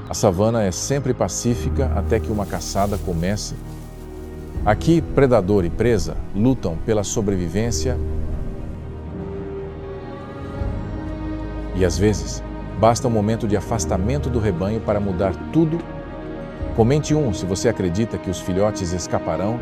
A savana é sempre pacífica até que uma caçada comece. Aqui, predador e presa lutam pela sobrevivência e, às vezes, basta um momento de afastamento do rebanho para mudar tudo. Comente se você acredita que os filhotes escaparão.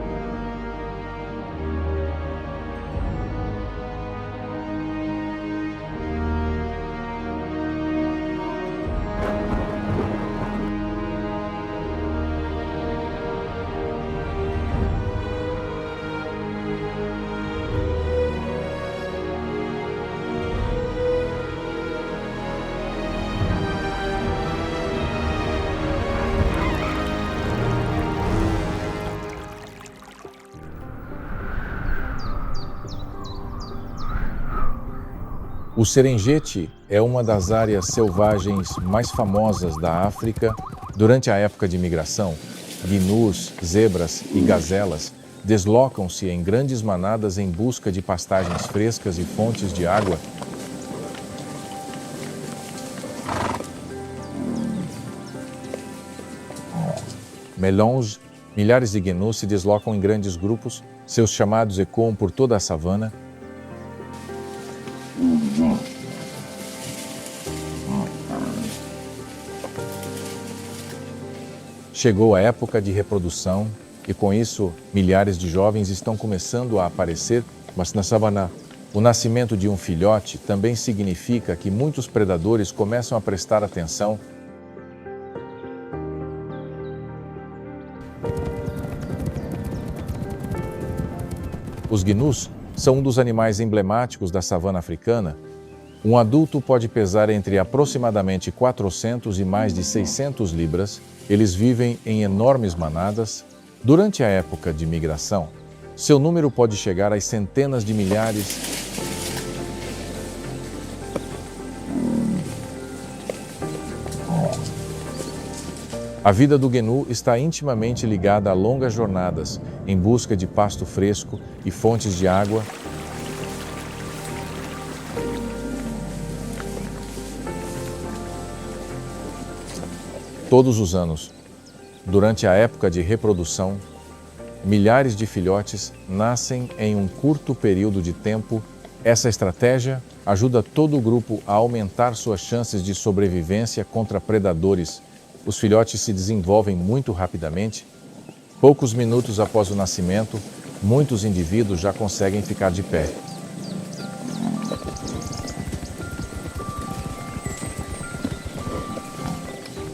O Serengeti é uma das áreas selvagens mais famosas da África. Durante a época de migração, gnus, zebras e gazelas deslocam-se em grandes manadas em busca de pastagens frescas e fontes de água. Melonge, milhares de gnus se deslocam em grandes grupos, seus chamados ecoam por toda a savana. Chegou a época de reprodução e, com isso, milhares de jovens estão começando a aparecer, mas na savana, o nascimento de um filhote também significa que muitos predadores começam a prestar atenção. Os gnus são um dos animais emblemáticos da savana africana. Um adulto pode pesar entre aproximadamente 400 e mais de 600 libras. Eles vivem em enormes manadas. Durante a época de migração, seu número pode chegar às centenas de milhares. A vida do gnu está intimamente ligada a longas jornadas em busca de pasto fresco e fontes de água. Todos os anos, durante a época de reprodução, milhares de filhotes nascem em um curto período de tempo. Essa estratégia ajuda todo o grupo a aumentar suas chances de sobrevivência contra predadores. Os filhotes se desenvolvem muito rapidamente. Poucos minutos após o nascimento, muitos indivíduos já conseguem ficar de pé.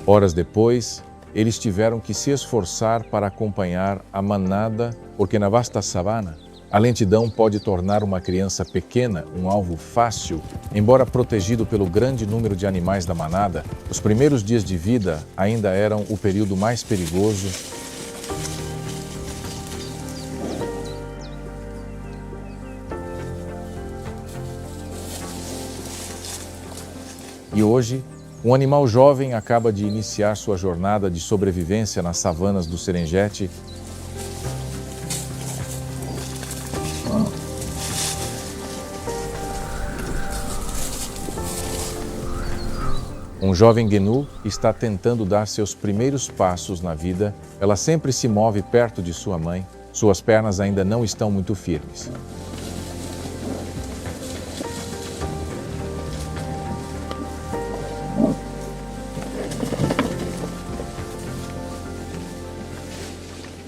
Horas depois, eles tiveram que se esforçar para acompanhar a manada, porque na vasta savana, a lentidão pode tornar uma criança pequena um alvo fácil. Embora protegido pelo grande número de animais da manada, os primeiros dias de vida ainda eram o período mais perigoso. E hoje, um animal jovem acaba de iniciar sua jornada de sobrevivência nas savanas do Serengeti. Um jovem gnu está tentando dar seus primeiros passos na vida. Ela sempre se move perto de sua mãe. Suas pernas ainda não estão muito firmes.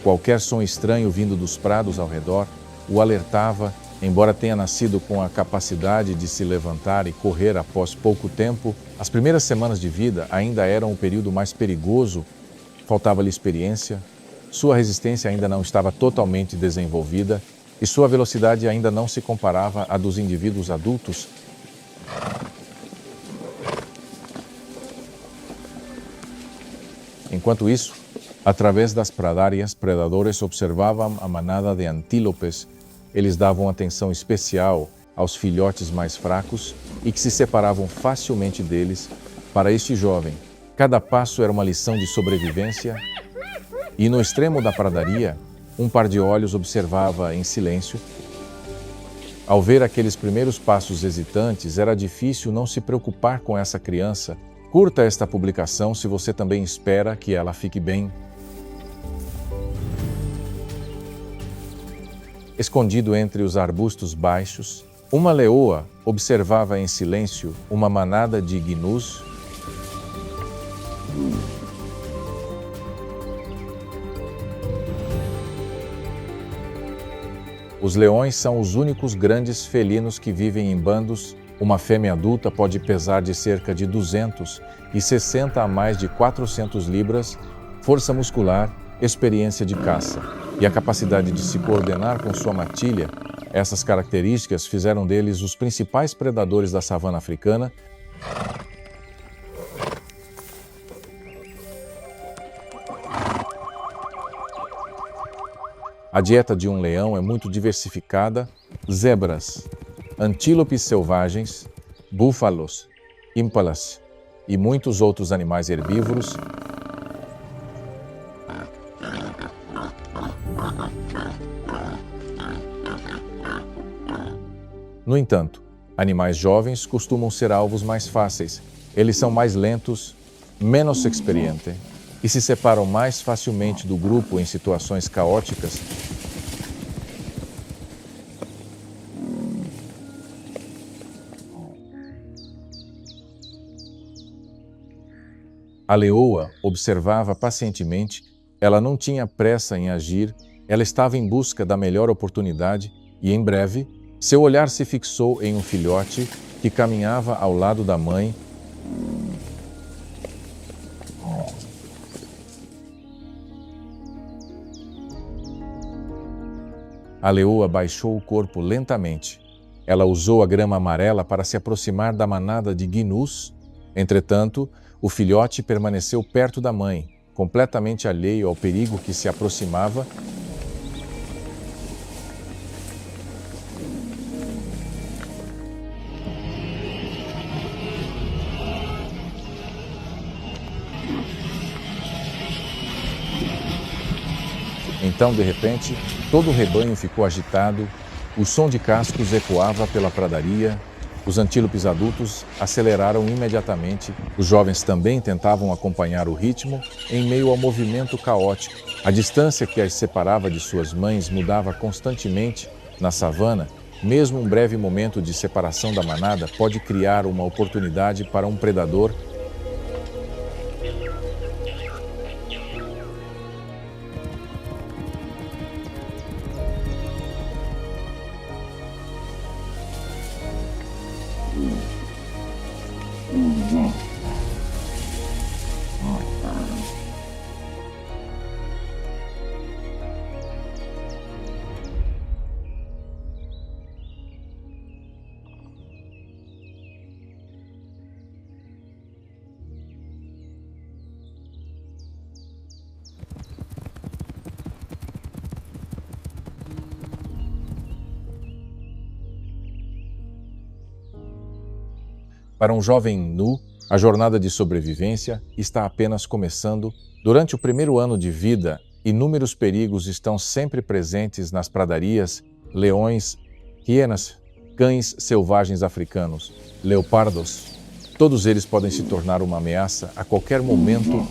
Qualquer som estranho vindo dos prados ao redor o alertava. Embora tenha nascido com a capacidade de se levantar e correr após pouco tempo, as primeiras semanas de vida ainda eram o período mais perigoso. Faltava-lhe experiência, sua resistência ainda não estava totalmente desenvolvida e sua velocidade ainda não se comparava à dos indivíduos adultos. Enquanto isso, através das pradarias, predadores observavam a manada de antílopes. Eles davam atenção especial aos filhotes mais fracos e que se separavam facilmente deles. Para este jovem, cada passo era uma lição de sobrevivência. E no extremo da pradaria, um par de olhos observava em silêncio. Ao ver aqueles primeiros passos hesitantes, era difícil não se preocupar com essa criança. Curta esta publicação se você também espera que ela fique bem. Escondido entre os arbustos baixos, uma leoa observava em silêncio uma manada de gnus. Os leões são os únicos grandes felinos que vivem em bandos. Uma fêmea adulta pode pesar de cerca de 260 a mais de 400 libras, força muscular, experiência de caça e a capacidade de se coordenar com sua matilha. Essas características fizeram deles os principais predadores da savana africana. A dieta de um leão é muito diversificada: zebras, antílopes selvagens, búfalos, ímpalas e muitos outros animais herbívoros. No entanto, animais jovens costumam ser alvos mais fáceis. Eles são mais lentos, menos experientes e se separam mais facilmente do grupo em situações caóticas. A leoa observava pacientemente. Ela não tinha pressa em agir, ela estava em busca da melhor oportunidade e, em breve, seu olhar se fixou em um filhote que caminhava ao lado da mãe. A leoa baixou o corpo lentamente. Ela usou a grama amarela para se aproximar da manada de gnus. Entretanto, o filhote permaneceu perto da mãe, completamente alheio ao perigo que se aproximava. Então, de repente, todo o rebanho ficou agitado, o som de cascos ecoava pela pradaria, os antílopes adultos aceleraram imediatamente, os jovens também tentavam acompanhar o ritmo em meio ao movimento caótico. A distância que as separava de suas mães mudava constantemente. Na savana, mesmo um breve momento de separação da manada pode criar uma oportunidade para um predador. Para um jovem nu, a jornada de sobrevivência está apenas começando. Durante o primeiro ano de vida, inúmeros perigos estão sempre presentes nas pradarias: leões, hienas, cães selvagens africanos, leopardos. Todos eles podem se tornar uma ameaça a qualquer momento.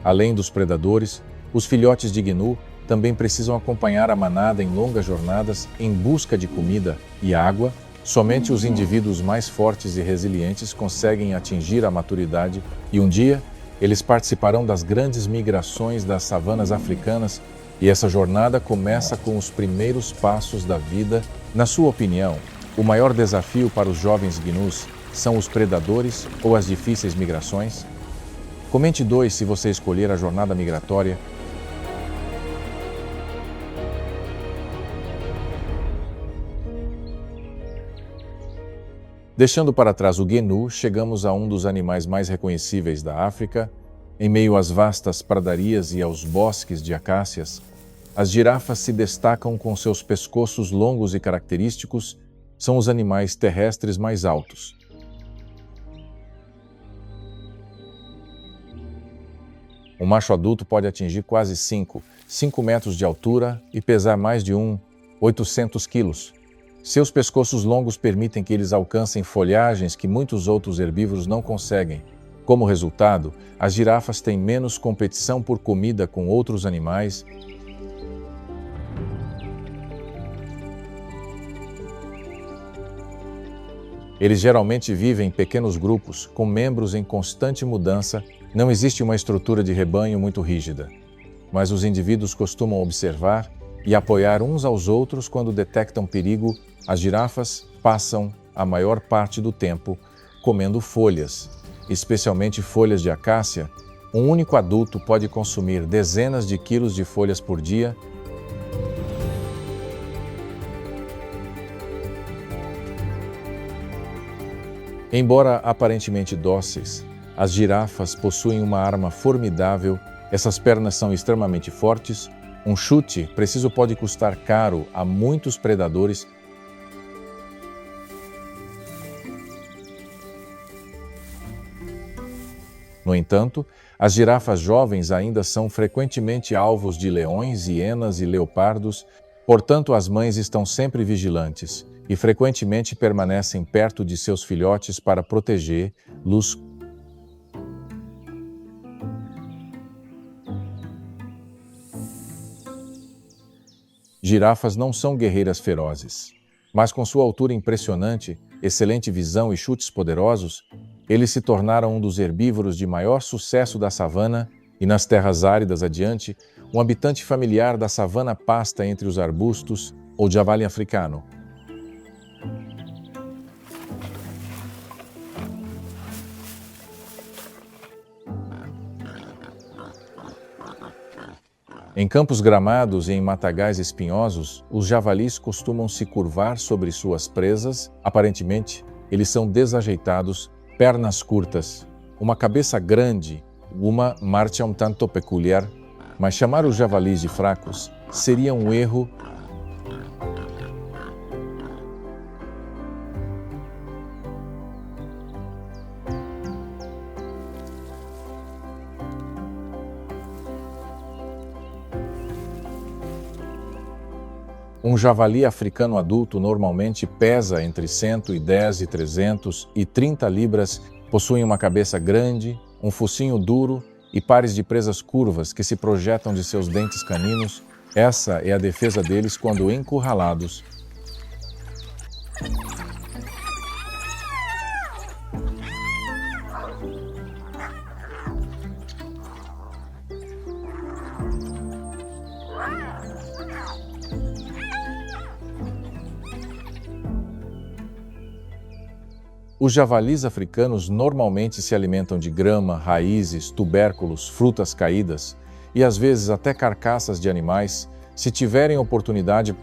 Além dos predadores, os filhotes de gnu também precisam acompanhar a manada em longas jornadas em busca de comida e água. Somente os indivíduos mais fortes e resilientes conseguem atingir a maturidade e um dia eles participarão das grandes migrações das savanas africanas e essa jornada começa com os primeiros passos da vida. Na sua opinião, o maior desafio para os jovens gnus são os predadores ou as difíceis migrações? Comente 2 se você escolher a jornada migratória. Deixando para trás o gnu, chegamos a um dos animais mais reconhecíveis da África. Em meio às vastas pradarias e aos bosques de acácias, as girafas se destacam com seus pescoços longos e característicos. São os animais terrestres mais altos. O macho adulto pode atingir quase 5 metros de altura e pesar mais de 800 quilos. Seus pescoços longos permitem que eles alcancem folhagens que muitos outros herbívoros não conseguem. Como resultado, as girafas têm menos competição por comida com outros animais. Eles geralmente vivem em pequenos grupos, com membros em constante mudança. Não existe uma estrutura de rebanho muito rígida, mas os indivíduos costumam observar e apoiar uns aos outros quando detectam perigo. As girafas passam a maior parte do tempo comendo folhas, especialmente folhas de acácia. Um único adulto pode consumir dezenas de quilos de folhas por dia. Embora aparentemente dóceis, as girafas possuem uma arma formidável. Essas pernas são extremamente fortes. Um chute preciso pode custar caro a muitos predadores. No entanto, as girafas jovens ainda são frequentemente alvos de leões, hienas e leopardos, portanto as mães estão sempre vigilantes e frequentemente permanecem perto de seus filhotes para protegê-los. Girafas não são guerreiras ferozes, mas com sua altura impressionante, excelente visão e chutes poderosos, eles se tornaram um dos herbívoros de maior sucesso da savana e nas terras áridas adiante, um habitante familiar da savana pasta entre os arbustos ou javali africano. Em campos gramados e em matagais espinhosos, os javalis costumam se curvar sobre suas presas. Aparentemente, eles são desajeitados, pernas curtas, uma cabeça grande, uma marcha um tanto peculiar, mas chamar os javalis de fracos seria um erro. Um javali africano adulto normalmente pesa entre 110 e 330 libras, possui uma cabeça grande, um focinho duro e pares de presas curvas que se projetam de seus dentes caninos. Essa é a defesa deles quando encurralados. Os javalis africanos normalmente se alimentam de grama, raízes, tubérculos, frutas caídas e às vezes até carcaças de animais, se tiverem oportunidade.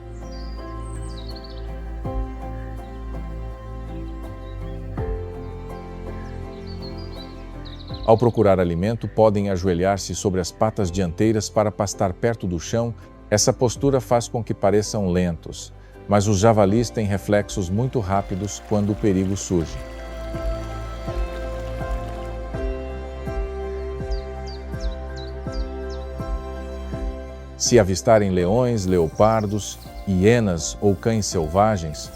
Ao procurar alimento, podem ajoelhar-se sobre as patas dianteiras para pastar perto do chão. Essa postura faz com que pareçam lentos, mas os javalis têm reflexos muito rápidos quando o perigo surge. Se avistarem leões, leopardos, hienas ou cães selvagens,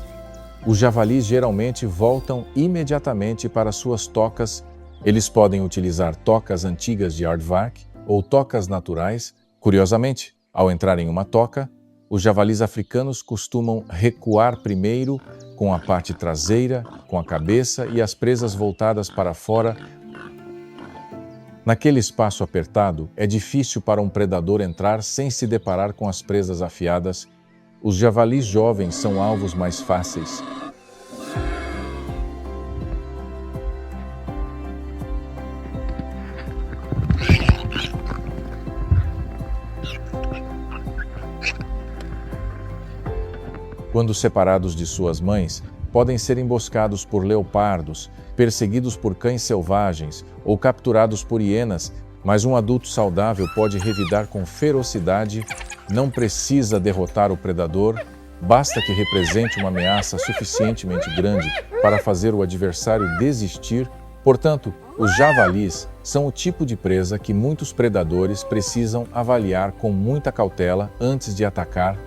os javalis geralmente voltam imediatamente para suas tocas. Eles podem utilizar tocas antigas de aardvark ou tocas naturais. Curiosamente, ao entrar em uma toca, os javalis africanos costumam recuar primeiro com a parte traseira, com a cabeça e as presas voltadas para fora. Naquele espaço apertado, é difícil para um predador entrar sem se deparar com as presas afiadas. Os javalis jovens são alvos mais fáceis. Quando separados de suas mães, podem ser emboscados por leopardos, perseguidos por cães selvagens ou capturados por hienas, mas um adulto saudável pode revidar com ferocidade. Não precisa derrotar o predador, basta que represente uma ameaça suficientemente grande para fazer o adversário desistir. Portanto, os javalis são o tipo de presa que muitos predadores precisam avaliar com muita cautela antes de atacar.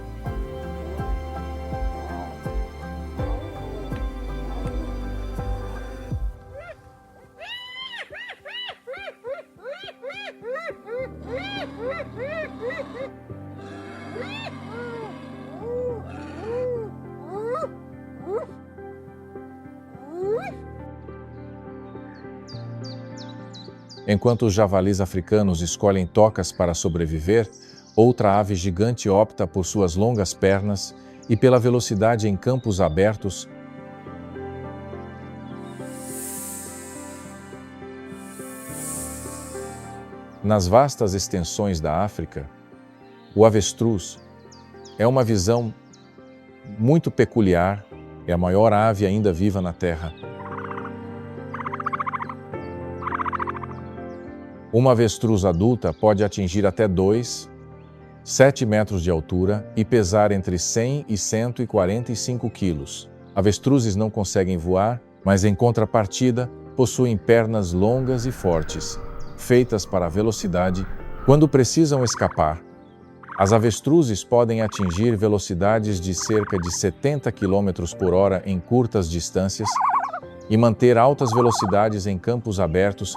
Enquanto os javalis africanos escolhem tocas para sobreviver, outra ave gigante opta por suas longas pernas e pela velocidade em campos abertos. Nas vastas extensões da África, o avestruz é uma visão muito peculiar, é a maior ave ainda viva na Terra. Uma avestruz adulta pode atingir até 7 metros de altura e pesar entre 100 e 145 quilos. Avestruzes não conseguem voar, mas em contrapartida, possuem pernas longas e fortes, feitas para a velocidade. Quando precisam escapar, as avestruzes podem atingir velocidades de cerca de 70 km por hora em curtas distâncias e manter altas velocidades em campos abertos.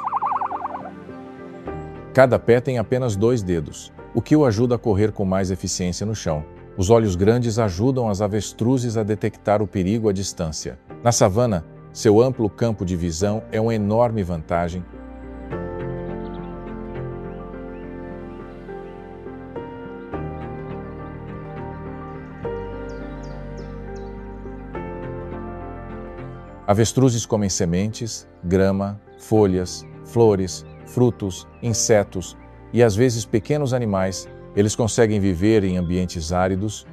Cada pé tem apenas 2 dedos, o que o ajuda a correr com mais eficiência no chão. Os olhos grandes ajudam as avestruzes a detectar o perigo à distância. Na savana, seu amplo campo de visão é uma enorme vantagem. Avestruzes comem sementes, grama, folhas, flores, frutos, insetos e às vezes pequenos animais. Eles conseguem viver em ambientes áridos,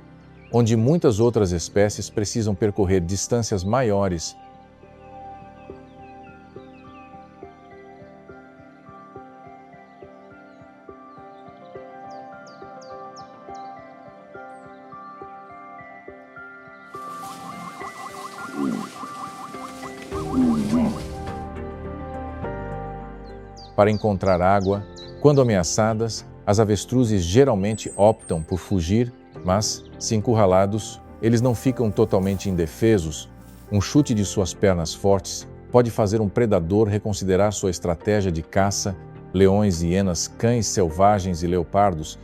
onde muitas outras espécies precisam percorrer distâncias maiores. Para encontrar água, quando ameaçadas, as avestruzes geralmente optam por fugir, mas, se encurralados, eles não ficam totalmente indefesos. Um chute de suas pernas fortes pode fazer um predador reconsiderar sua estratégia de caça. Leões, hienas, cães selvagens e leopardos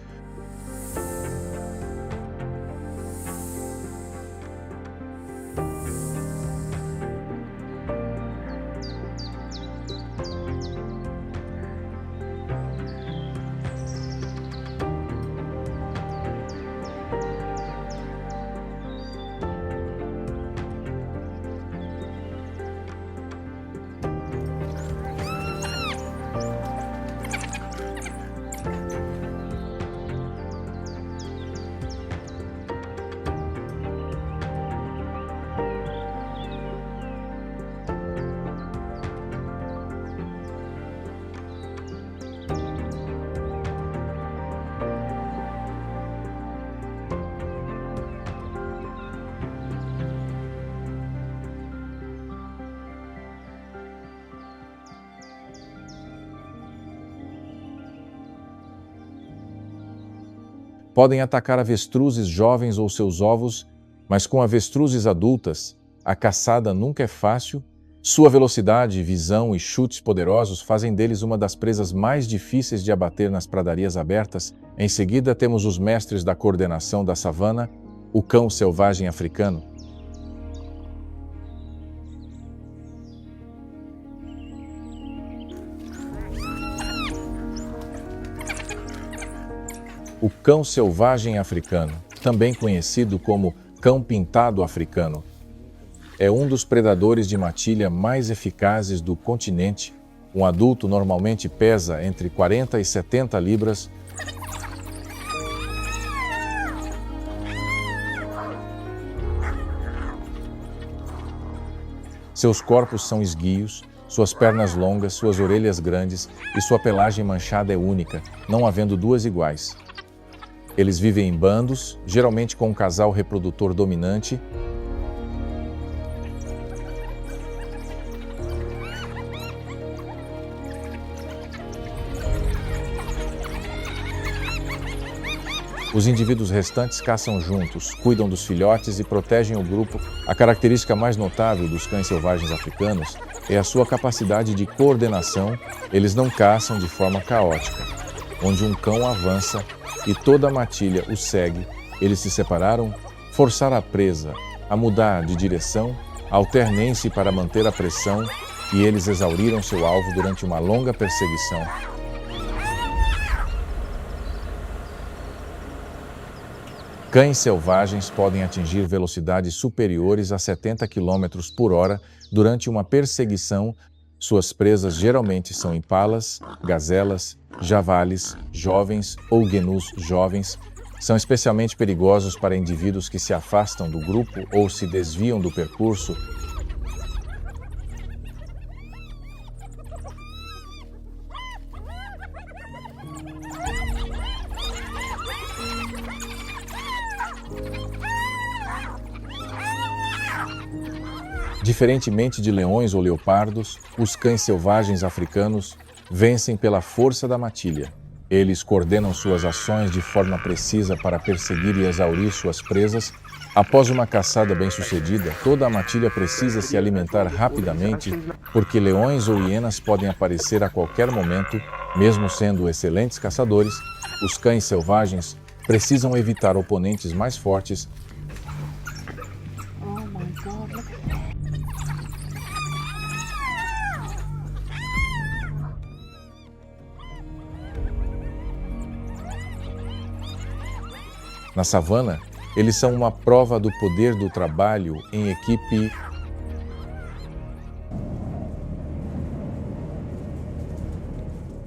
podem atacar avestruzes jovens ou seus ovos, mas com avestruzes adultas, a caçada nunca é fácil. Sua velocidade, visão e chutes poderosos fazem deles uma das presas mais difíceis de abater nas pradarias abertas. Em seguida, temos os mestres da coordenação da savana, o cão selvagem africano. O cão selvagem africano, também conhecido como cão pintado africano, é um dos predadores de matilha mais eficazes do continente. Um adulto normalmente pesa entre 40 e 70 libras. Seus corpos são esguios, suas pernas longas, suas orelhas grandes e sua pelagem manchada é única, não havendo duas iguais. Eles vivem em bandos, geralmente com um casal reprodutor dominante. Os indivíduos restantes caçam juntos, cuidam dos filhotes e protegem o grupo. A característica mais notável dos cães selvagens africanos é a sua capacidade de coordenação. Eles não caçam de forma caótica, onde um cão avança e toda a matilha o segue. Eles se separaram, forçar a presa a mudar de direção, alternem-se para manter a pressão e eles exauriram seu alvo durante uma longa perseguição. Cães selvagens podem atingir velocidades superiores a 70 km por hora durante uma perseguição. Suas presas geralmente são impalas, gazelas, javalis jovens ou gnus jovens. São especialmente perigosos para indivíduos que se afastam do grupo ou se desviam do percurso. Diferentemente de leões ou leopardos, os cães selvagens africanos vencem pela força da matilha. Eles coordenam suas ações de forma precisa para perseguir e exaurir suas presas. Após uma caçada bem-sucedida, toda a matilha precisa se alimentar rapidamente, porque leões ou hienas podem aparecer a qualquer momento. Mesmo sendo excelentes caçadores, os cães selvagens precisam evitar oponentes mais fortes. Na savana, eles são uma prova do poder do trabalho em equipe.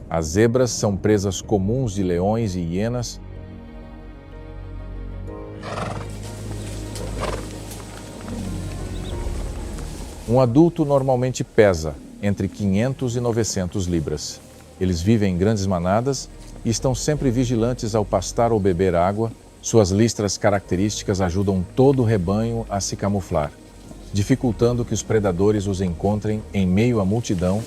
As zebras são presas comuns de leões e hienas. Um adulto normalmente pesa entre 500 e 900 libras. Eles vivem em grandes manadas e estão sempre vigilantes ao pastar ou beber água. Suas listras características ajudam todo o rebanho a se camuflar, dificultando que os predadores os encontrem em meio à multidão.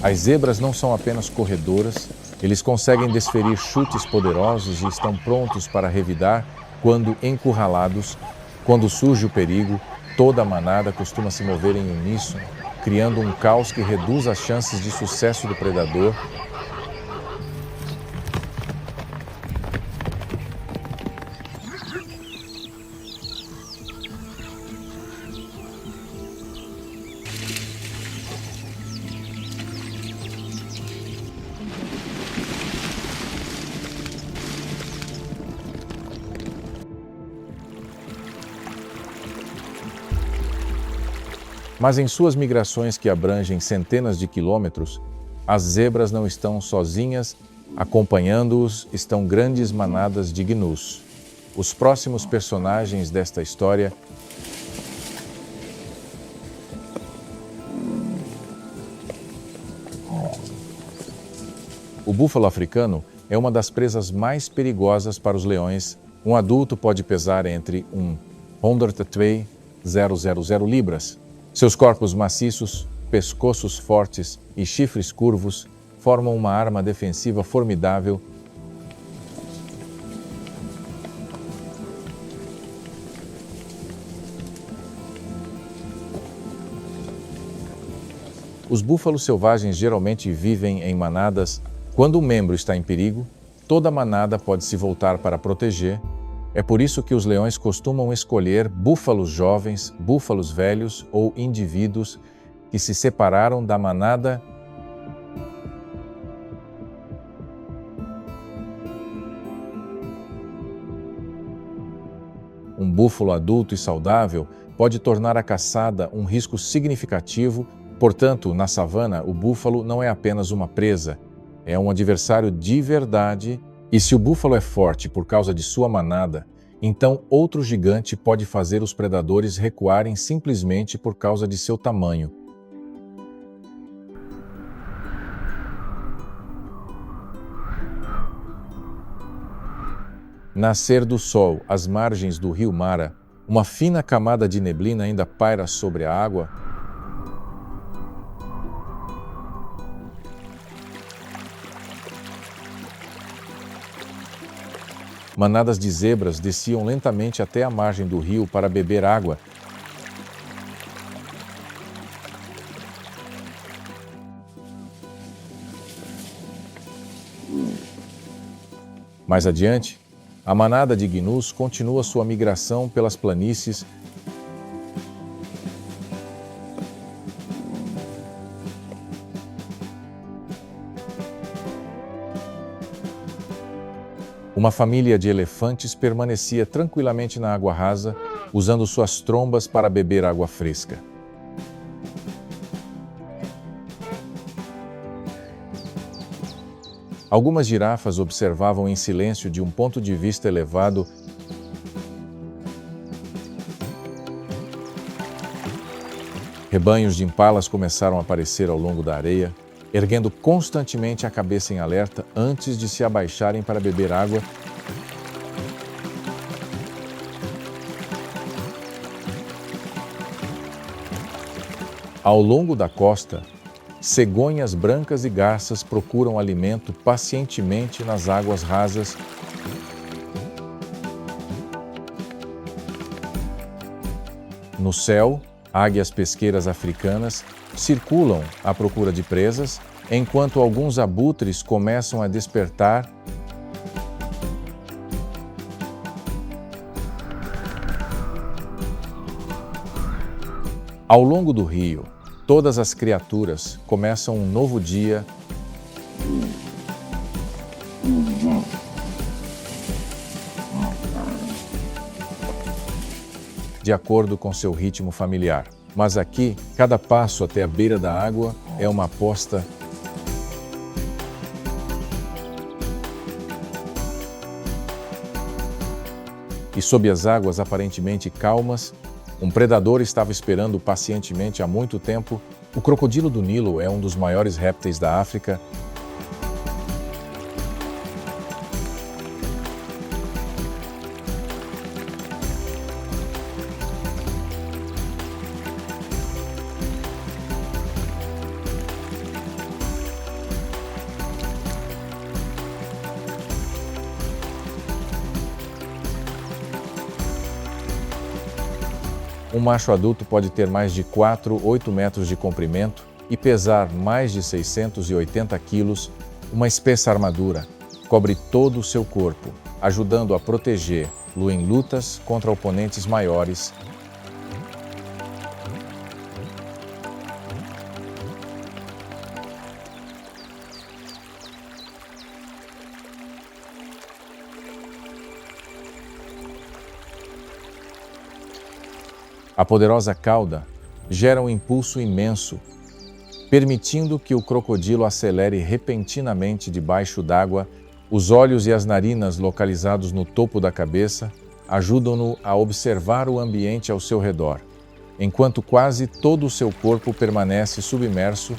As zebras não são apenas corredoras, eles conseguem desferir chutes poderosos e estão prontos para revidar quando encurralados. Quando surge o perigo, toda a manada costuma se mover em uníssono, criando um caos que reduz as chances de sucesso do predador. Mas em suas migrações que abrangem centenas de quilômetros, as zebras não estão sozinhas, acompanhando-os estão grandes manadas de gnus. Os próximos personagens desta história O búfalo africano é uma das presas mais perigosas para os leões. Um adulto pode pesar entre 102,000 libras. Seus corpos maciços, pescoços fortes e chifres curvos formam uma arma defensiva formidável. Os búfalos selvagens geralmente vivem em manadas Quando um membro está em perigo, toda a manada pode se voltar para proteger. É por isso que os leões costumam escolher búfalos jovens, búfalos velhos ou indivíduos que se separaram da manada. Um búfalo adulto e saudável pode tornar a caçada um risco significativo. Portanto, na savana, o búfalo não é apenas uma presa, é um adversário de verdade. E se o búfalo é forte por causa de sua manada, então outro gigante pode fazer os predadores recuarem simplesmente por causa de seu tamanho. Nascer do sol às margens do rio Mara, uma fina camada de neblina ainda paira sobre a água. Manadas de zebras desciam lentamente até a margem do rio para beber água. Mais adiante, a manada de gnus continua sua migração pelas planícies. Uma família de elefantes permanecia tranquilamente na água rasa, usando suas trombas para beber água fresca. Algumas girafas observavam em silêncio de um ponto de vista elevado. Rebanhos de impalas começaram a aparecer ao longo da areia, erguendo constantemente a cabeça em alerta antes de se abaixarem para beber água. Ao longo da costa, cegonhas brancas e garças procuram alimento pacientemente nas águas rasas. No céu, águias pesqueiras africanas circulam à procura de presas, enquanto alguns abutres começam a despertar. Ao longo do rio, todas as criaturas começam um novo dia. De acordo com seu ritmo familiar. Mas aqui, cada passo até a beira da água é uma aposta. E sob as águas aparentemente calmas, um predador estava esperando pacientemente há muito tempo. O crocodilo do Nilo é um dos maiores répteis da África. Um macho adulto pode ter mais de 8 metros de comprimento e pesar mais de 680 quilos. Uma espessa armadura cobre todo o seu corpo, ajudando a protegê-lo em lutas contra oponentes maiores. A poderosa cauda gera um impulso imenso, permitindo que o crocodilo acelere repentinamente debaixo d'água. Os olhos e as narinas localizados no topo da cabeça ajudam-no a observar o ambiente ao seu redor, enquanto quase todo o seu corpo permanece submerso.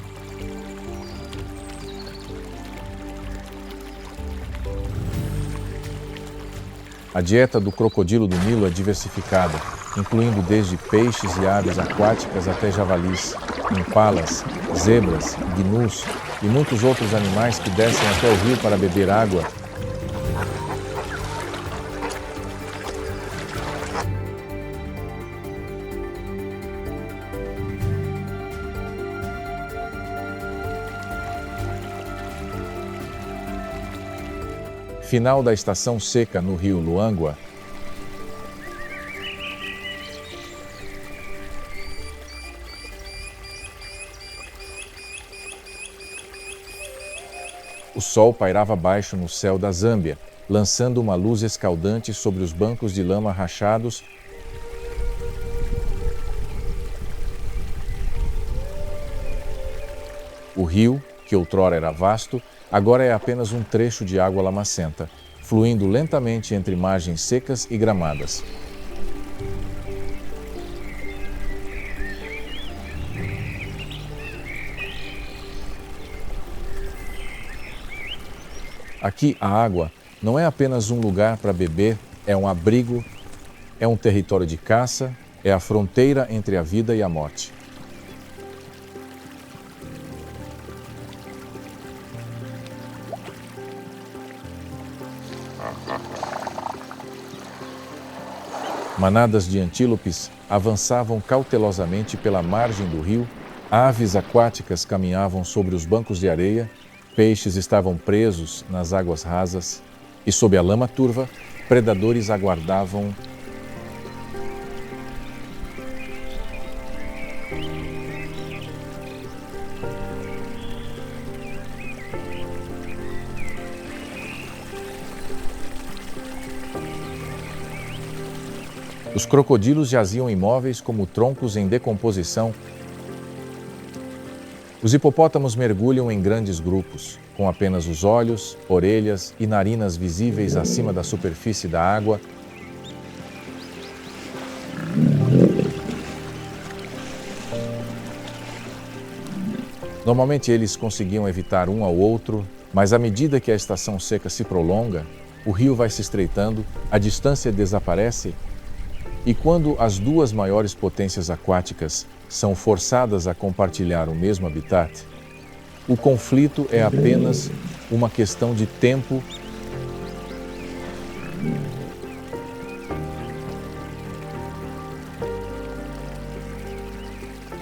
A dieta do crocodilo do Nilo é diversificada, incluindo desde peixes e aves aquáticas até javalis, impalas, zebras, gnus e muitos outros animais que descem até o rio para beber água. Final da estação seca no rio Luangwa. O sol pairava baixo no céu da Zâmbia, lançando uma luz escaldante sobre os bancos de lama rachados. O rio, que outrora era vasto, agora é apenas um trecho de água lamacenta, fluindo lentamente entre margens secas e gramadas. Aqui a água não é apenas um lugar para beber, é um abrigo, é um território de caça, é a fronteira entre a vida e a morte. Manadas de antílopes avançavam cautelosamente pela margem do rio, aves aquáticas caminhavam sobre os bancos de areia, peixes estavam presos nas águas rasas e, sob a lama turva, predadores aguardavam. Os crocodilos jaziam imóveis como troncos em decomposição. Os hipopótamos mergulham em grandes grupos, com apenas os olhos, orelhas e narinas visíveis acima da superfície da água. Normalmente eles conseguiam evitar um ao outro, mas à medida que a estação seca se prolonga, o rio vai se estreitando, a distância desaparece. E quando as duas maiores potências aquáticas são forçadas a compartilhar o mesmo habitat, o conflito é apenas uma questão de tempo.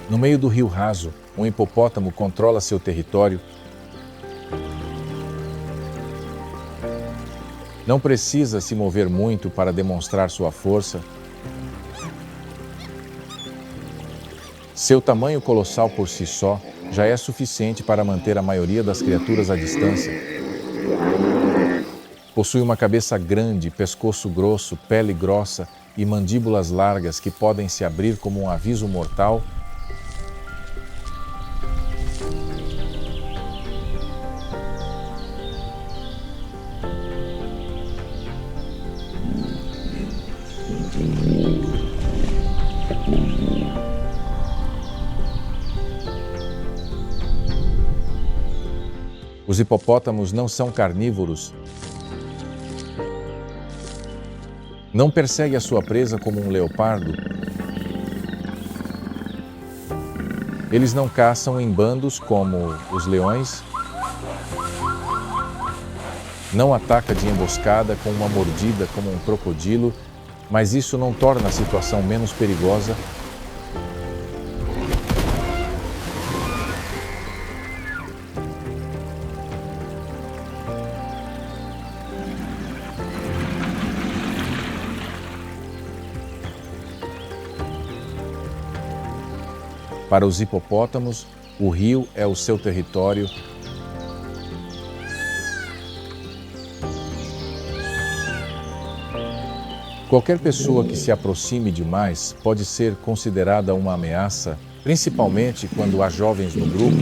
No meio do rio raso, um hipopótamo controla seu território. Não precisa se mover muito para demonstrar sua força. Seu tamanho colossal por si só já é suficiente para manter a maioria das criaturas à distância. Possui uma cabeça grande, pescoço grosso, pele grossa e mandíbulas largas que podem se abrir como um aviso mortal. Os hipopótamos não são carnívoros. Não persegue a sua presa como um leopardo. Eles não caçam em bandos como os leões. Não ataca de emboscada com uma mordida como um crocodilo, mas isso não torna a situação menos perigosa. Para os hipopótamos, o rio é o seu território. Qualquer pessoa que se aproxime demais pode ser considerada uma ameaça, principalmente quando há jovens no grupo.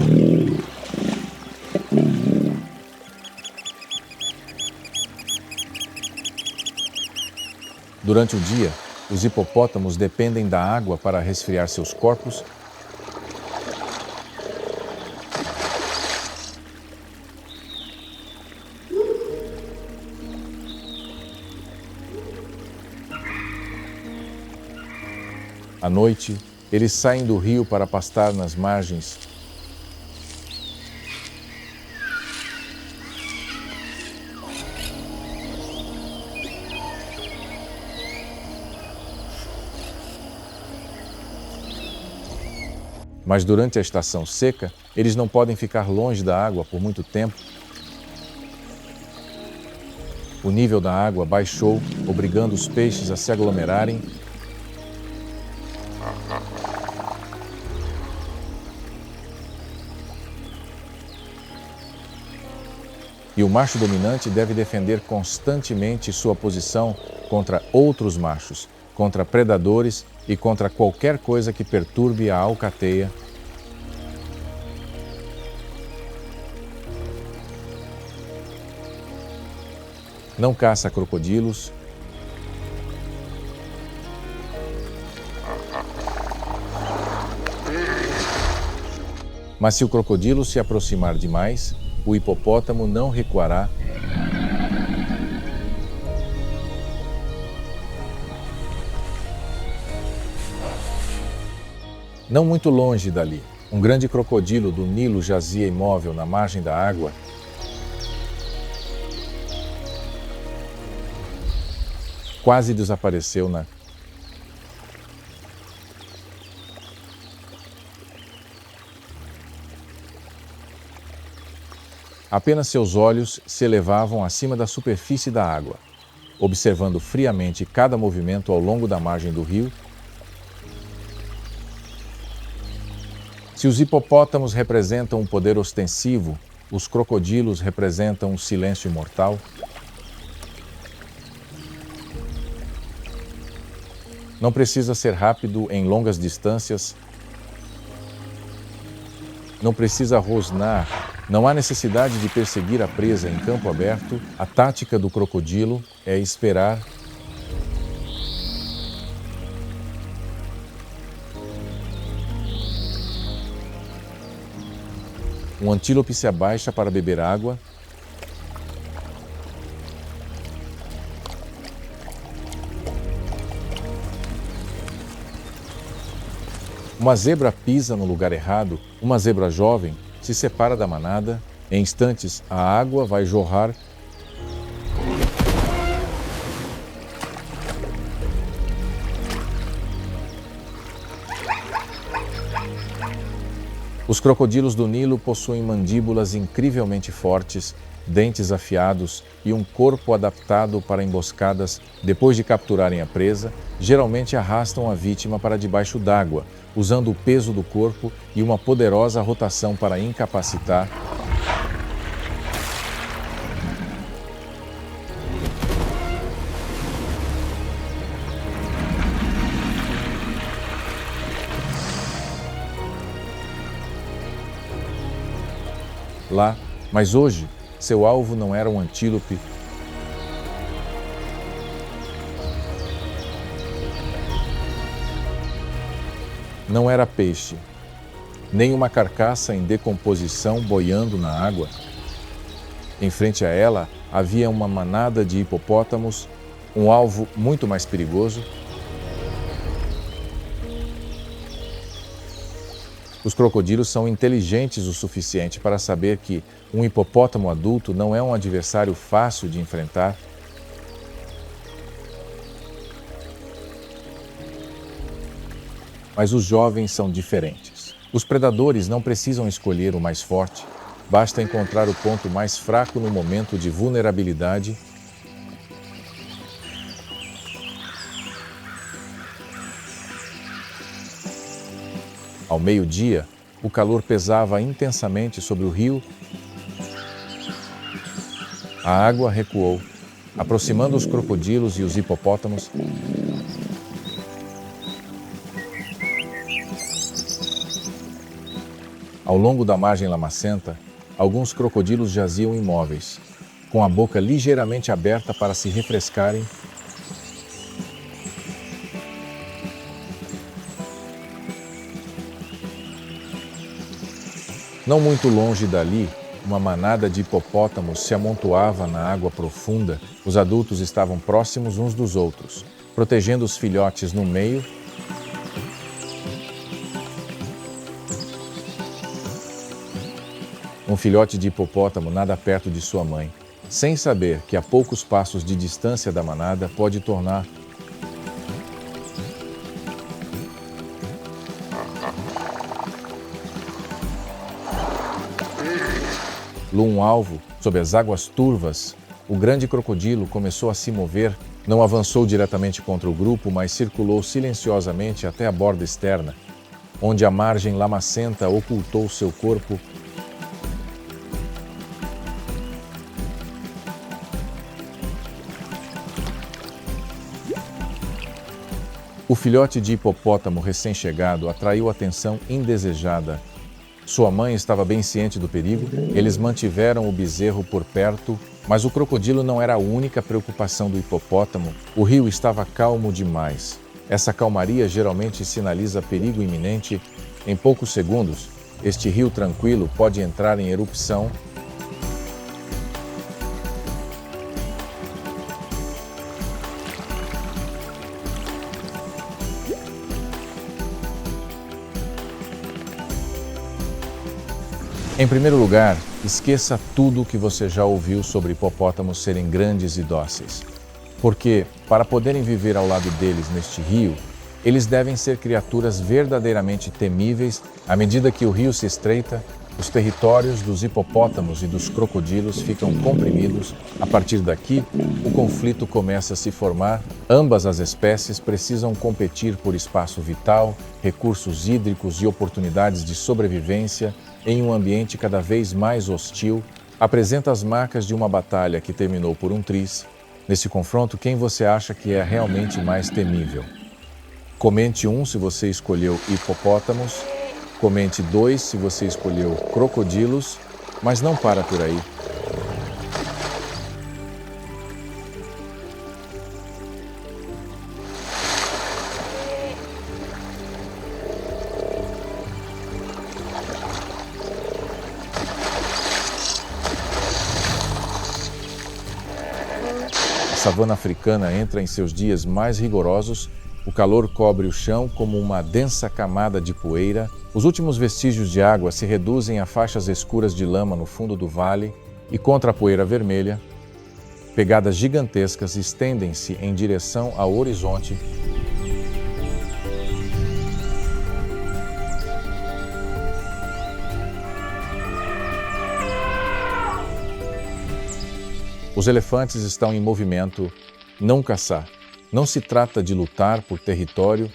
Durante o dia, os hipopótamos dependem da água para resfriar seus corpos. À noite, eles saem do rio para pastar nas margens. Mas durante a estação seca, eles não podem ficar longe da água por muito tempo. O nível da água baixou, obrigando os peixes a se aglomerarem. E o macho dominante deve defender constantemente sua posição contra outros machos, contra predadores e contra qualquer coisa que perturbe a alcateia. Não caça crocodilos. Mas se o crocodilo se aproximar demais, o hipopótamo não recuará. Não muito longe dali, um grande crocodilo do Nilo jazia imóvel na margem da água. Quase desapareceu na... Apenas seus olhos se elevavam acima da superfície da água, observando friamente cada movimento ao longo da margem do rio. Se os hipopótamos representam um poder ostensivo, os crocodilos representam um silêncio mortal. Não precisa ser rápido em longas distâncias. Não precisa rosnar. Não há necessidade de perseguir a presa em campo aberto. A tática do crocodilo é esperar. Um antílope se abaixa para beber água. Uma zebra pisa no lugar errado. Uma zebra jovem se separa da manada. Em instantes, a água vai jorrar. Os crocodilos do Nilo possuem mandíbulas incrivelmente fortes, dentes afiados e um corpo adaptado para emboscadas. Depois de capturarem a presa, geralmente arrastam a vítima para debaixo d'água, usando o peso do corpo e uma poderosa rotação para incapacitar. Lá, mas hoje, seu alvo não era um antílope. Não era peixe, nem uma carcaça em decomposição boiando na água. Em frente a ela havia uma manada de hipopótamos, um alvo muito mais perigoso. Os crocodilos são inteligentes o suficiente para saber que um hipopótamo adulto não é um adversário fácil de enfrentar. Mas os jovens são diferentes. Os predadores não precisam escolher o mais forte, basta encontrar o ponto mais fraco no momento de vulnerabilidade. Ao meio-dia, o calor pesava intensamente sobre o rio. A água recuou, aproximando os crocodilos e os hipopótamos. Ao longo da margem lamacenta, alguns crocodilos jaziam imóveis, com a boca ligeiramente aberta para se refrescarem. Não muito longe dali, uma manada de hipopótamos se amontoava na água profunda. Os adultos estavam próximos uns dos outros, protegendo os filhotes no meio. Um filhote de hipopótamo nada perto de sua mãe, sem saber que a poucos passos de distância da manada pode tornar. Um alvo sob as águas turvas, O grande crocodilo começou a se mover, não avançou diretamente contra o grupo, mas circulou silenciosamente até a borda externa, onde a margem lamacenta ocultou seu corpo. O filhote de hipopótamo recém-chegado atraiu atenção indesejada. Sua mãe estava bem ciente do perigo, eles mantiveram o bezerro por perto, mas o crocodilo não era a única preocupação do hipopótamo. O rio estava calmo demais. Essa calmaria geralmente sinaliza perigo iminente. Em poucos segundos, este rio tranquilo pode entrar em erupção. Em primeiro lugar, esqueça tudo o que você já ouviu sobre hipopótamos serem grandes e dóceis. Porque, para poderem viver ao lado deles neste rio, eles devem ser criaturas verdadeiramente temíveis. À medida que o rio se estreita, os territórios dos hipopótamos e dos crocodilos ficam comprimidos. A partir daqui, o conflito começa a se formar. Ambas as espécies precisam competir por espaço vital, recursos hídricos e oportunidades de sobrevivência em um ambiente cada vez mais hostil. Apresenta as marcas de uma batalha que terminou por um triz. Nesse confronto, quem você acha que é realmente mais temível? Comente 1 se você escolheu hipopótamos, comente 2 se você escolheu crocodilos, mas não para por aí. A savana africana entra em seus dias mais rigorosos. O calor cobre o chão como uma densa camada de poeira. Os últimos vestígios de água se reduzem a faixas escuras de lama no fundo do vale e contra a poeira vermelha, pegadas gigantescas estendem-se em direção ao horizonte. Os elefantes estão em movimento, não caçar. Não se trata de lutar por território,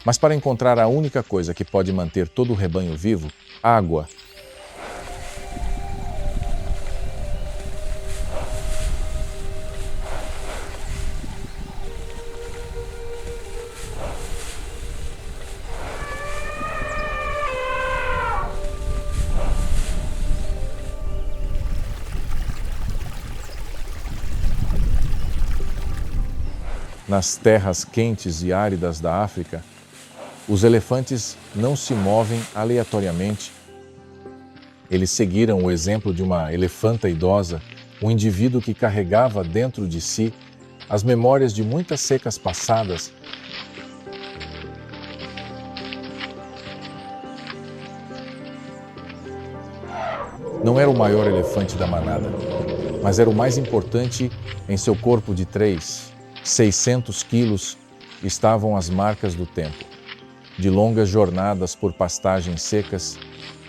mas para encontrar a única coisa que pode manter todo o rebanho vivo: água. Nas terras quentes e áridas da África, os elefantes não se movem aleatoriamente. Eles seguiram o exemplo de uma elefanta idosa, um indivíduo que carregava dentro de si as memórias de muitas secas passadas. Não era o maior elefante da manada, mas era o mais importante. Em seu corpo de 600 quilos, estavam as marcas do tempo, de longas jornadas por pastagens secas,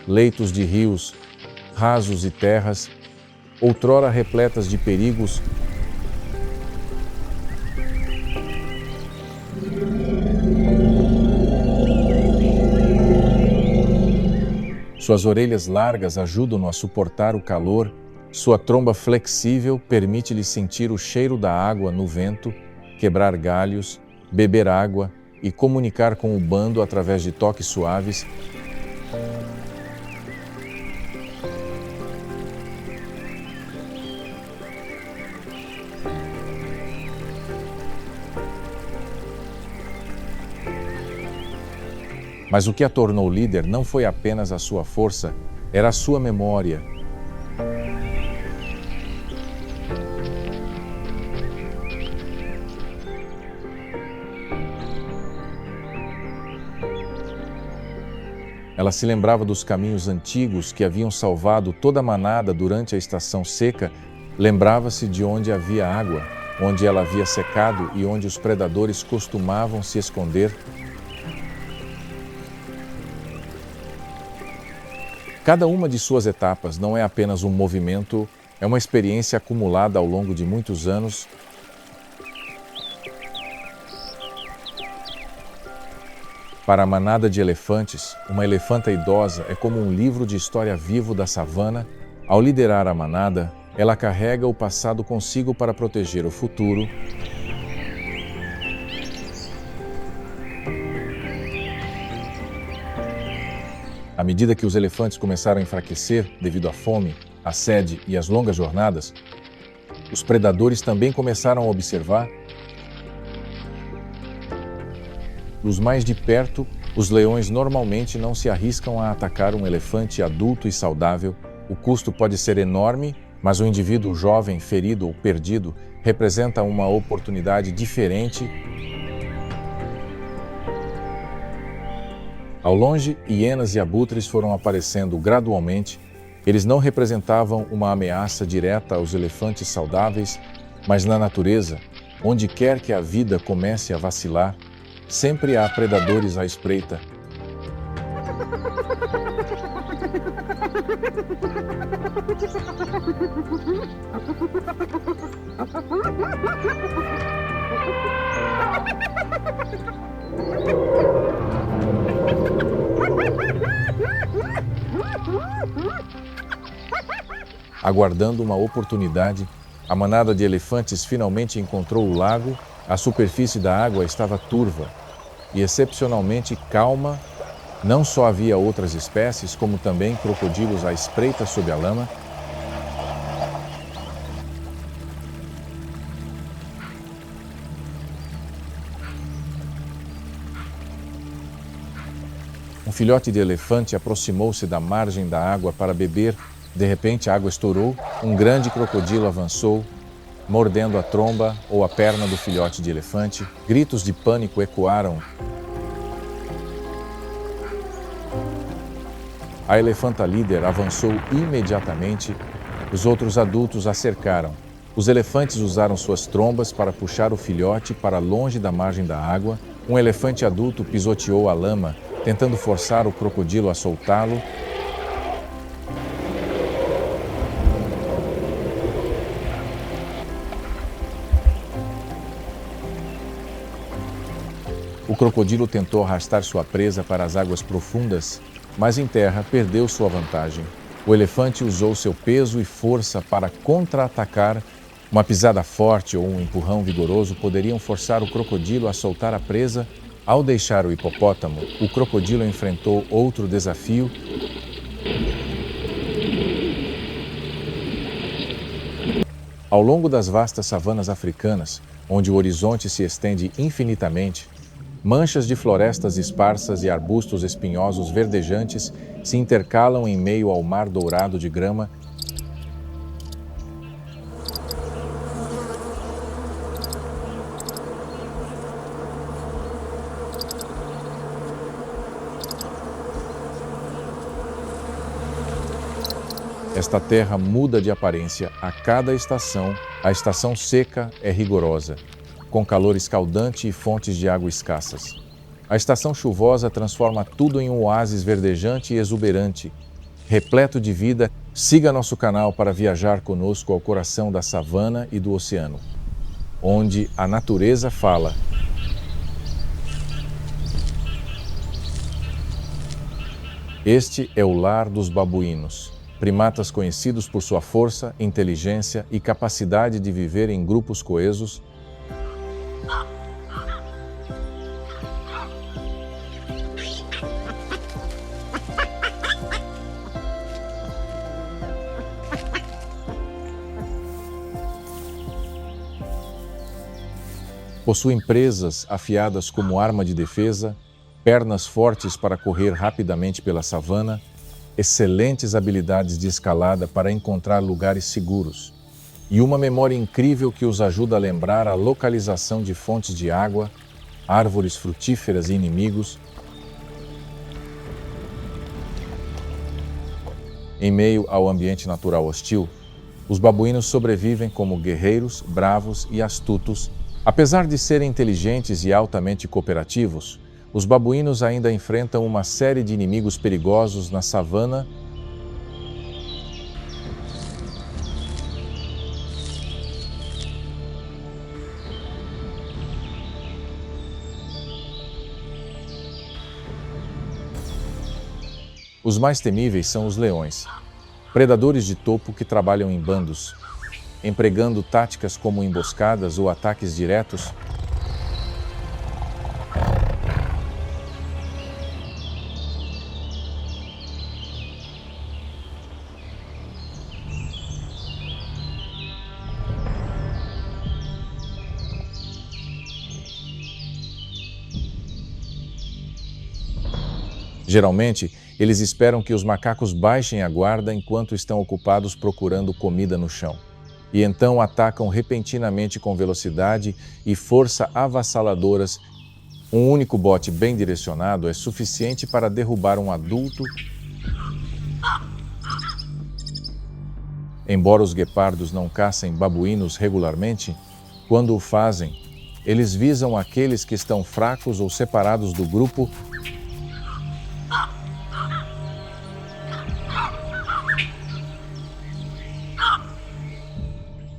leitos de rios, rasos e terras, outrora repletas de perigos. Suas orelhas largas ajudam-no a suportar o calor. Sua tromba flexível permite-lhe sentir o cheiro da água no vento, quebrar galhos, beber água e comunicar com o bando através de toques suaves. Mas o que a tornou líder não foi apenas a sua força, era a sua memória. Ela se lembrava dos caminhos antigos que haviam salvado toda a manada durante a estação seca, lembrava-se de onde havia água, onde ela havia secado e onde os predadores costumavam se esconder. Cada uma de suas etapas não é apenas um movimento, É uma experiência acumulada ao longo de muitos anos. Para a manada de elefantes, uma elefanta idosa é como um livro de história vivo da savana. Ao liderar a manada, ela carrega o passado consigo para proteger o futuro. À medida que os elefantes começaram a enfraquecer devido à fome, à sede e às longas jornadas, os predadores também começaram a observar. Dos mais de perto, os leões normalmente não se arriscam a atacar um elefante adulto e saudável. O custo pode ser enorme, mas o indivíduo jovem, ferido ou perdido representa uma oportunidade diferente. Ao longe, hienas e abutres foram aparecendo gradualmente. Eles não representavam uma ameaça direta aos elefantes saudáveis, mas na natureza, onde quer que a vida comece a vacilar, sempre há predadores à espreita. Aguardando uma oportunidade, a manada de elefantes finalmente encontrou o lago. A superfície da água estava turva e excepcionalmente calma. Não só havia outras espécies, como também crocodilos à espreita sob a lama. Um filhote de elefante aproximou-se da margem da água para beber. De repente, a água estourou. Um grande crocodilo avançou, mordendo a tromba ou a perna do filhote de elefante. Gritos de pânico ecoaram. A elefanta líder avançou imediatamente. Os outros adultos a cercaram. Os elefantes usaram suas trombas para puxar o filhote para longe da margem da água. Um elefante adulto pisoteou a lama, tentando forçar o crocodilo a soltá-lo. O crocodilo tentou arrastar sua presa para as águas profundas, mas em terra perdeu sua vantagem. O elefante usou seu peso e força para contra-atacar. Uma pisada forte ou um empurrão vigoroso poderiam forçar o crocodilo a soltar a presa. Ao deixar o hipopótamo, o crocodilo enfrentou outro desafio. Ao longo das vastas savanas africanas, onde o horizonte se estende infinitamente, manchas de florestas esparsas e arbustos espinhosos verdejantes se intercalam em meio ao mar dourado de grama. Esta terra muda de aparência a cada estação. A estação seca é rigorosa, com calor escaldante e fontes de água escassas. A estação chuvosa transforma tudo em um oásis verdejante e exuberante, repleto de vida. Siga nosso canal para viajar conosco ao coração da savana e do oceano, onde a natureza fala. Este é o lar dos babuínos, primatas conhecidos por sua força, inteligência e capacidade de viver em grupos coesos. Possuem presas afiadas como arma de defesa, pernas fortes para correr rapidamente pela savana, excelentes habilidades de escalada para encontrar lugares seguros e uma memória incrível que os ajuda a lembrar a localização de fontes de água, árvores frutíferas e inimigos. Em meio ao ambiente natural hostil, os babuínos sobrevivem como guerreiros, bravos e astutos. Apesar de serem inteligentes e altamente cooperativos, os babuínos ainda enfrentam uma série de inimigos perigosos na savana. Os mais temíveis são os leões, predadores de topo que trabalham em bandos, empregando táticas como emboscadas ou ataques diretos. Geralmente, eles esperam que os macacos baixem a guarda enquanto estão ocupados procurando comida no chão. E então atacam repentinamente com velocidade e força avassaladoras. Um único bote bem direcionado é suficiente para derrubar um adulto. Embora os guepardos não caçem babuínos regularmente, quando o fazem, eles visam aqueles que estão fracos ou separados do grupo.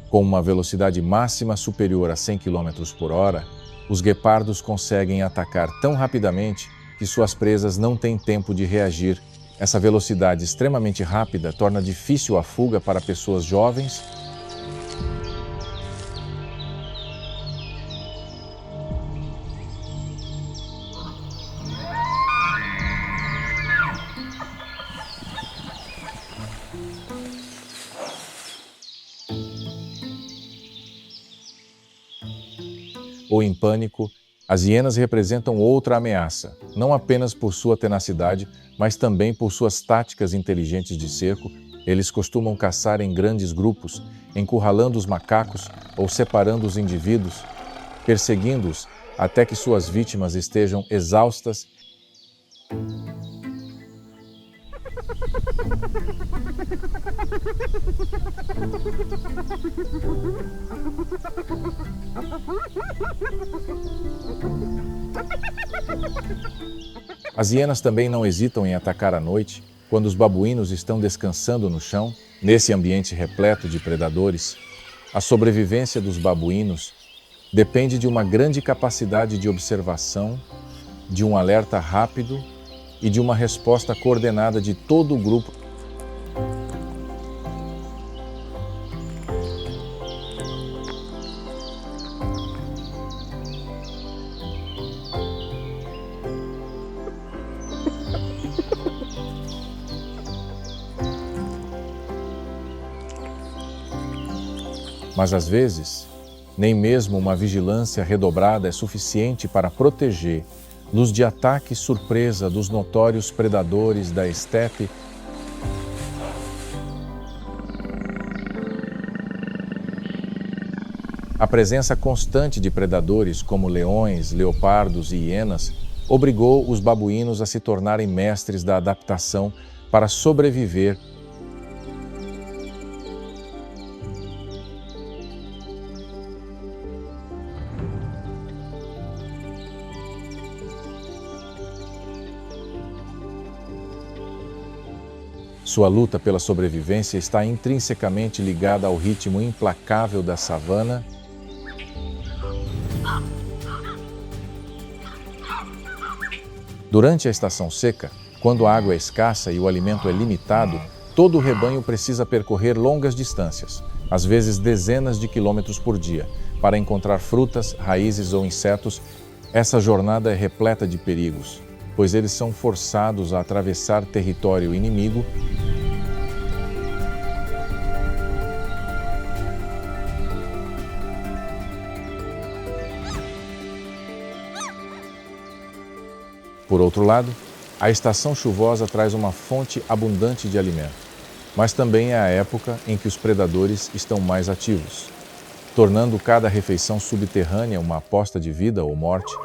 Com uma velocidade máxima superior a 100 km por hora, os guepardos conseguem atacar tão rapidamente que suas presas não têm tempo de reagir. Essa velocidade extremamente rápida torna difícil a fuga para pessoas jovens. Ou em pânico, as hienas representam outra ameaça, não apenas por sua tenacidade, mas também por suas táticas inteligentes de cerco. Eles costumam caçar em grandes grupos, encurralando os macacos ou separando os indivíduos, perseguindo-os até que suas vítimas estejam exaustas. As hienas também não hesitam em atacar à noite, quando os babuínos estão descansando no chão. Nesse ambiente repleto de predadores, a sobrevivência dos babuínos depende de uma grande capacidade de observação, de um alerta rápido e de uma resposta coordenada de todo o grupo. Mas às vezes, nem mesmo uma vigilância redobrada é suficiente para proteger-nos de ataques surpresa dos notórios predadores da estepe. A presença constante de predadores como leões, leopardos e hienas obrigou os babuínos a se tornarem mestres da adaptação para sobreviver. Sua luta pela sobrevivência está intrinsecamente ligada ao ritmo implacável da savana. Durante a estação seca, quando a água é escassa e o alimento é limitado, todo o rebanho precisa percorrer longas distâncias, às vezes dezenas de quilômetros por dia, para encontrar frutas, raízes ou insetos. Essa jornada é repleta de perigos, pois eles são forçados a atravessar território inimigo. Por outro lado, a estação chuvosa traz uma fonte abundante de alimento, mas também é a época em que os predadores estão mais ativos, tornando cada refeição subterrânea uma aposta de vida ou morte.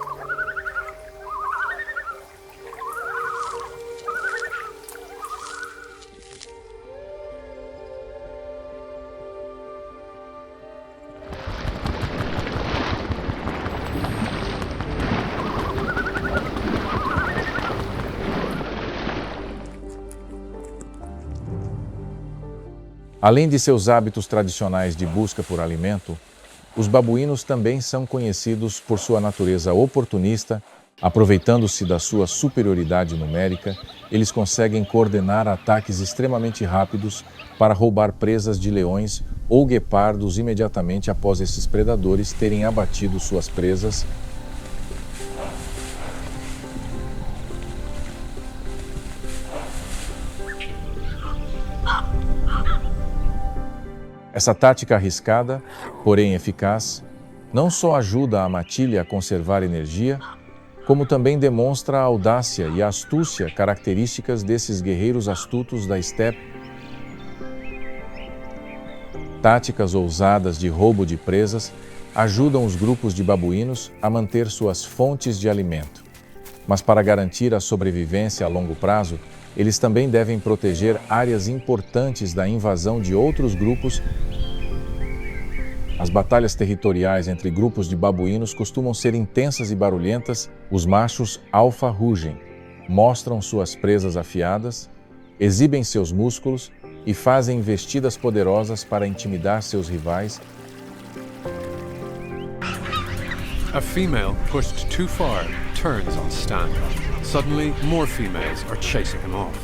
Além de seus hábitos tradicionais de busca por alimento, os babuínos também são conhecidos por sua natureza oportunista. Aproveitando-se da sua superioridade numérica, eles conseguem coordenar ataques extremamente rápidos para roubar presas de leões ou guepardos imediatamente após esses predadores terem abatido suas presas. Essa tática arriscada, porém eficaz, não só ajuda a matilha a conservar energia, como também demonstra a audácia e a astúcia características desses guerreiros astutos da estepe. Táticas ousadas de roubo de presas ajudam os grupos de babuínos a manter suas fontes de alimento. Mas para garantir a sobrevivência a longo prazo, eles também devem proteger áreas importantes da invasão de outros grupos. As batalhas territoriais entre grupos de babuínos costumam ser intensas e barulhentas. Os machos alfa rugem, mostram suas presas afiadas, exibem seus músculos e fazem investidas poderosas para intimidar seus rivais. A female pushed too far turns on stand. Suddenly, more females are chasing him off.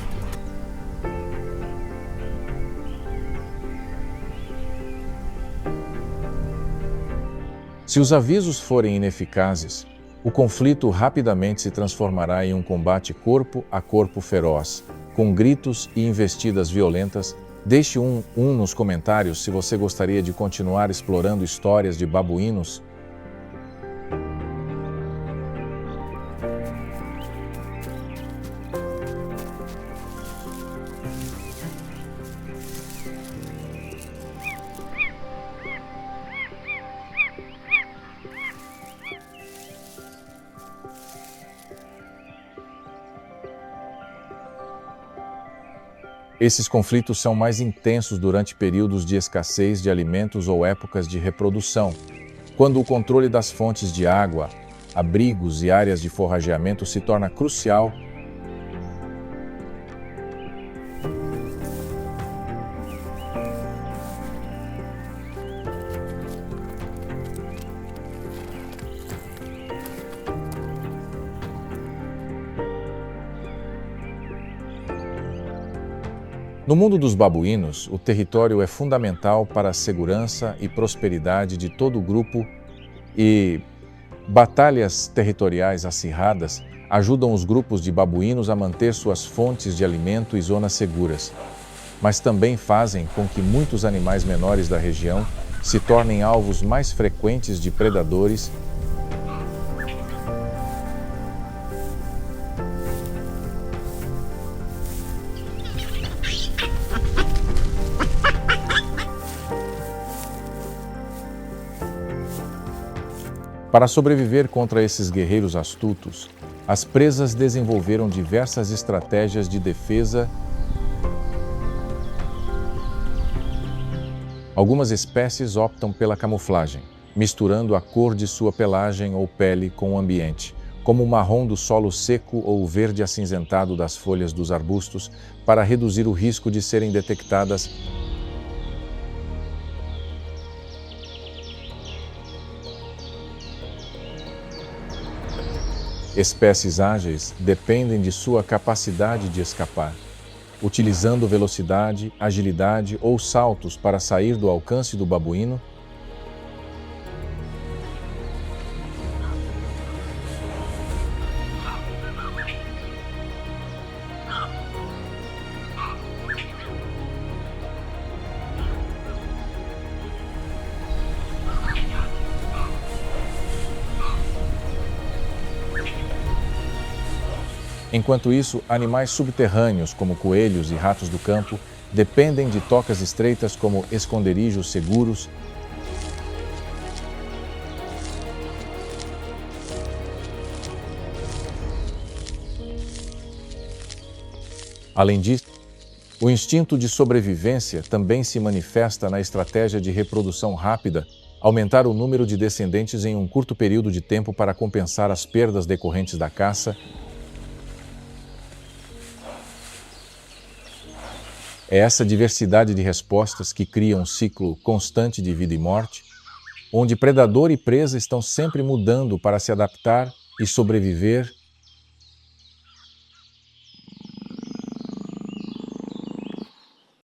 Se os avisos forem ineficazes, o conflito rapidamente se transformará em um combate corpo a corpo feroz, com gritos e investidas violentas. Deixe um nos comentários se você gostaria de continuar explorando histórias de babuínos. Esses conflitos são mais intensos durante períodos de escassez de alimentos ou épocas de reprodução, quando o controle das fontes de água, abrigos e áreas de forrageamento se torna crucial. No mundo dos babuínos, o território é fundamental para a segurança e prosperidade de todo o grupo e batalhas territoriais acirradas ajudam os grupos de babuínos a manter suas fontes de alimento e zonas seguras, mas também fazem com que muitos animais menores da região se tornem alvos mais frequentes de predadores. Para sobreviver contra esses guerreiros astutos, as presas desenvolveram diversas estratégias de defesa. Algumas espécies optam pela camuflagem, misturando a cor de sua pelagem ou pele com o ambiente, como o marrom do solo seco ou o verde acinzentado das folhas dos arbustos, para reduzir o risco de serem detectadas. Espécies ágeis dependem de sua capacidade de escapar, utilizando velocidade, agilidade ou saltos para sair do alcance do babuíno. Enquanto isso, animais subterrâneos, como coelhos e ratos do campo, dependem de tocas estreitas como esconderijos seguros. Além disso, o instinto de sobrevivência também se manifesta na estratégia de reprodução rápida, aumentar o número de descendentes em um curto período de tempo para compensar as perdas decorrentes da caça. É essa diversidade de respostas que cria um ciclo constante de vida e morte, onde predador e presa estão sempre mudando para se adaptar. e sobreviver